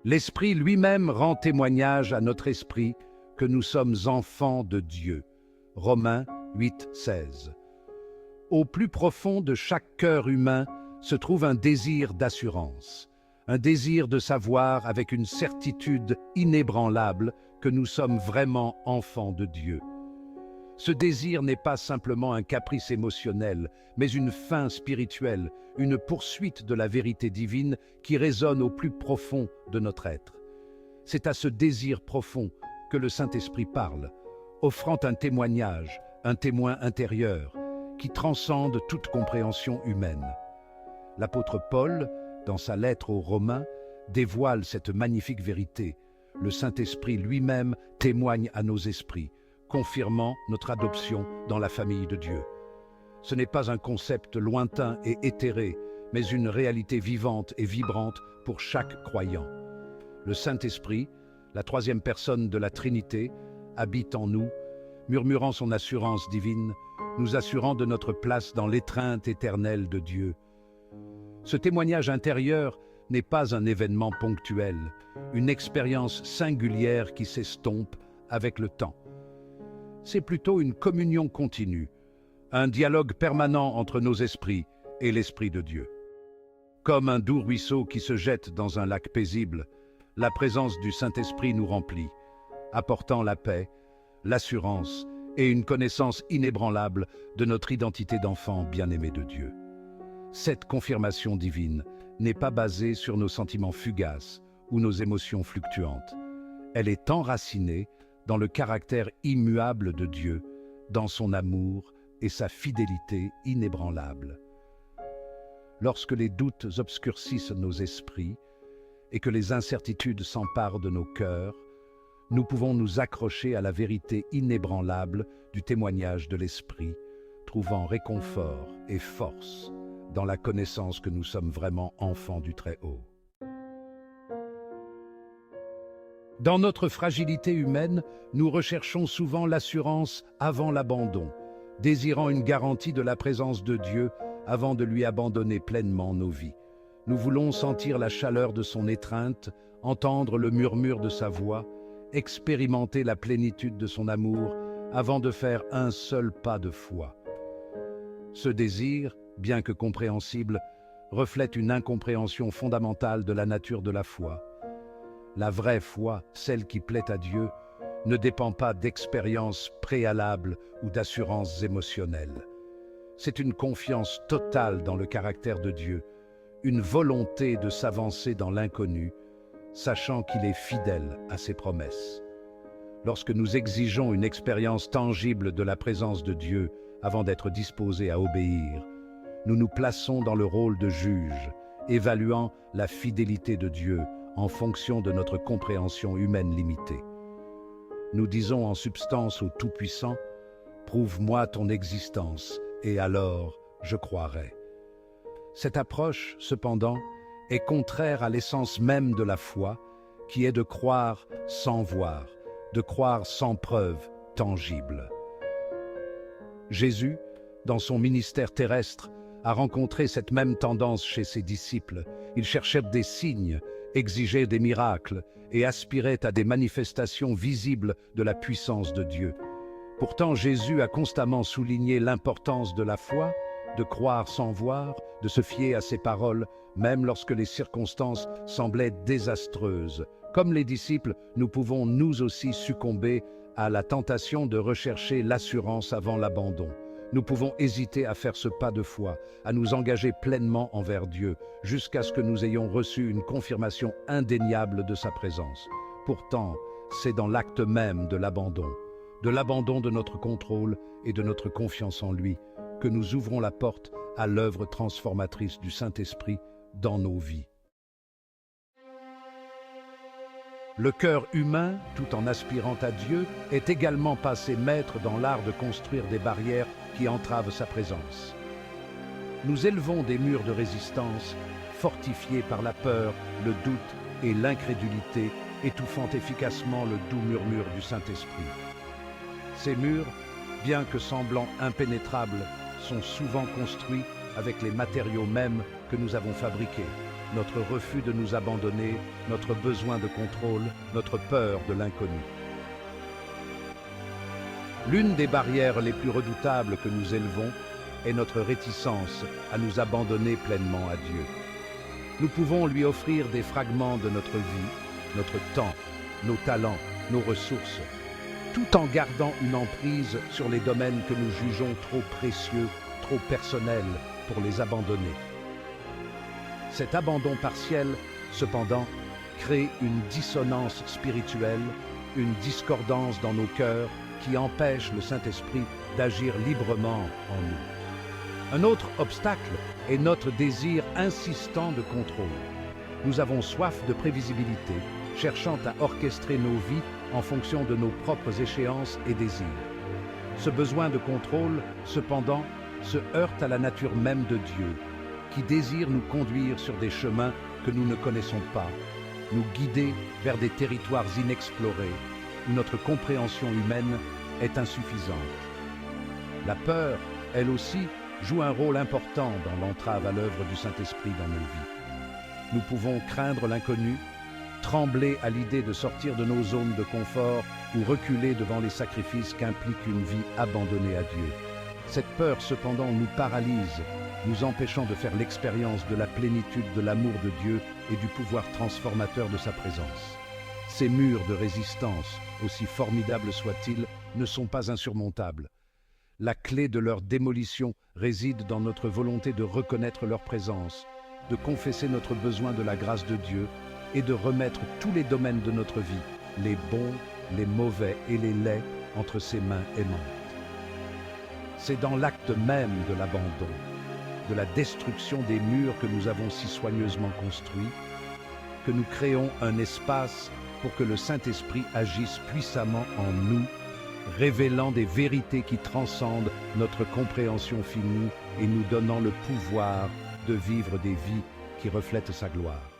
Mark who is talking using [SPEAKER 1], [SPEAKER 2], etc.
[SPEAKER 1] L'Esprit lui-même rend témoignage à notre esprit que nous sommes enfants de Dieu. Romains 8, 16. Au plus profond de chaque cœur humain se trouve un désir d'assurance, un désir de savoir avec une certitude inébranlable que nous sommes vraiment enfants de Dieu. Ce désir n'est pas simplement un caprice émotionnel, mais une faim spirituelle, une poursuite de la vérité divine qui résonne au plus profond de notre être. C'est à ce désir profond que le Saint-Esprit parle, offrant un témoignage, un témoin intérieur, qui transcende toute compréhension humaine. L'apôtre Paul, dans sa lettre aux Romains, dévoile cette magnifique vérité. Le Saint-Esprit lui-même témoigne à nos esprits, confirmant notre adoption dans la famille de Dieu. Ce n'est pas un concept lointain et éthéré, mais une réalité vivante et vibrante pour chaque croyant. Le Saint-Esprit, la troisième personne de la Trinité, habite en nous, murmurant son assurance divine, nous assurant de notre place dans l'étreinte éternelle de Dieu. Ce témoignage intérieur n'est pas un événement ponctuel, une expérience singulière qui s'estompe avec le temps. C'est plutôt une communion continue, un dialogue permanent entre nos esprits et l'Esprit de Dieu. Comme un doux ruisseau qui se jette dans un lac paisible, la présence du Saint-Esprit nous remplit, apportant la paix, l'assurance et une connaissance inébranlable de notre identité d'enfant bien-aimé de Dieu. Cette confirmation divine n'est pas basée sur nos sentiments fugaces ou nos émotions fluctuantes. Elle est enracinée dans le caractère immuable de Dieu, dans son amour et sa fidélité inébranlable. Lorsque les doutes obscurcissent nos esprits et que les incertitudes s'emparent de nos cœurs, nous pouvons nous accrocher à la vérité inébranlable du témoignage de l'Esprit, trouvant réconfort et force dans la connaissance que nous sommes vraiment enfants du Très-Haut. Dans notre fragilité humaine, nous recherchons souvent l'assurance avant l'abandon, désirant une garantie de la présence de Dieu avant de lui abandonner pleinement nos vies. Nous voulons sentir la chaleur de son étreinte, entendre le murmure de sa voix, expérimenter la plénitude de son amour avant de faire un seul pas de foi. Ce désir, bien que compréhensible, reflète une incompréhension fondamentale de la nature de la foi. La vraie foi, celle qui plaît à Dieu, ne dépend pas d'expériences préalables ou d'assurances émotionnelles. C'est une confiance totale dans le caractère de Dieu, une volonté de s'avancer dans l'inconnu, sachant qu'il est fidèle à ses promesses. Lorsque nous exigeons une expérience tangible de la présence de Dieu avant d'être disposés à obéir, nous nous plaçons dans le rôle de juge, évaluant la fidélité de Dieu en fonction de notre compréhension humaine limitée. Nous disons en substance au Tout-Puissant, « Prouve-moi ton existence, et alors je croirai. » Cette approche, cependant, est contraire à l'essence même de la foi, qui est de croire sans voir, de croire sans preuve tangible. Jésus, dans son ministère terrestre, a rencontré cette même tendance chez ses disciples. Ils cherchaient des signes, exigeaient des miracles et aspiraient à des manifestations visibles de la puissance de Dieu. Pourtant, Jésus a constamment souligné l'importance de la foi, de croire sans voir, de se fier à ses paroles, même lorsque les circonstances semblaient désastreuses. Comme les disciples, nous pouvons nous aussi succomber à la tentation de rechercher l'assurance avant l'abandon. Nous pouvons hésiter à faire ce pas de foi, à nous engager pleinement envers Dieu, jusqu'à ce que nous ayons reçu une confirmation indéniable de sa présence. Pourtant, c'est dans l'acte même de l'abandon de notre contrôle et de notre confiance en lui, que nous ouvrons la porte à l'œuvre transformatrice du Saint-Esprit dans nos vies. Le cœur humain, tout en aspirant à Dieu, est également passé maître dans l'art de construire des barrières qui entravent sa présence. Nous élevons des murs de résistance, fortifiés par la peur, le doute et l'incrédulité, étouffant efficacement le doux murmure du Saint-Esprit. Ces murs, bien que semblant impénétrables, sont souvent construits avec les matériaux mêmes que nous avons fabriqués, notre refus de nous abandonner, notre besoin de contrôle, notre peur de l'inconnu. L'une des barrières les plus redoutables que nous élevons est notre réticence à nous abandonner pleinement à Dieu. Nous pouvons lui offrir des fragments de notre vie, notre temps, nos talents, nos ressources, tout en gardant une emprise sur les domaines que nous jugeons trop précieux, trop personnels pour les abandonner. Cet abandon partiel, cependant, crée une dissonance spirituelle, une discordance dans nos cœurs qui empêche le Saint-Esprit d'agir librement en nous. Un autre obstacle est notre désir insistant de contrôle. Nous avons soif de prévisibilité, cherchant à orchestrer nos vies en fonction de nos propres échéances et désirs. Ce besoin de contrôle, cependant, se heurte à la nature même de Dieu, qui désire nous conduire sur des chemins que nous ne connaissons pas, nous guider vers des territoires inexplorés, où notre compréhension humaine est insuffisante. La peur, elle aussi, joue un rôle important dans l'entrave à l'œuvre du Saint-Esprit dans nos vies. Nous pouvons craindre l'inconnu, trembler à l'idée de sortir de nos zones de confort ou reculer devant les sacrifices qu'implique une vie abandonnée à Dieu. Cette peur, cependant, nous paralyse, nous empêchant de faire l'expérience de la plénitude de l'amour de Dieu et du pouvoir transformateur de sa présence. Ces murs de résistance, aussi formidables soient-ils, ne sont pas insurmontables. La clé de leur démolition réside dans notre volonté de reconnaître leur présence, de confesser notre besoin de la grâce de Dieu et de remettre tous les domaines de notre vie, les bons, les mauvais et les laids, entre ses mains aimantes. C'est dans l'acte même de l'abandon, de la destruction des murs que nous avons si soigneusement construits, que nous créons un espace pour que le Saint-Esprit agisse puissamment en nous, révélant des vérités qui transcendent notre compréhension finie et nous donnant le pouvoir de vivre des vies qui reflètent sa gloire.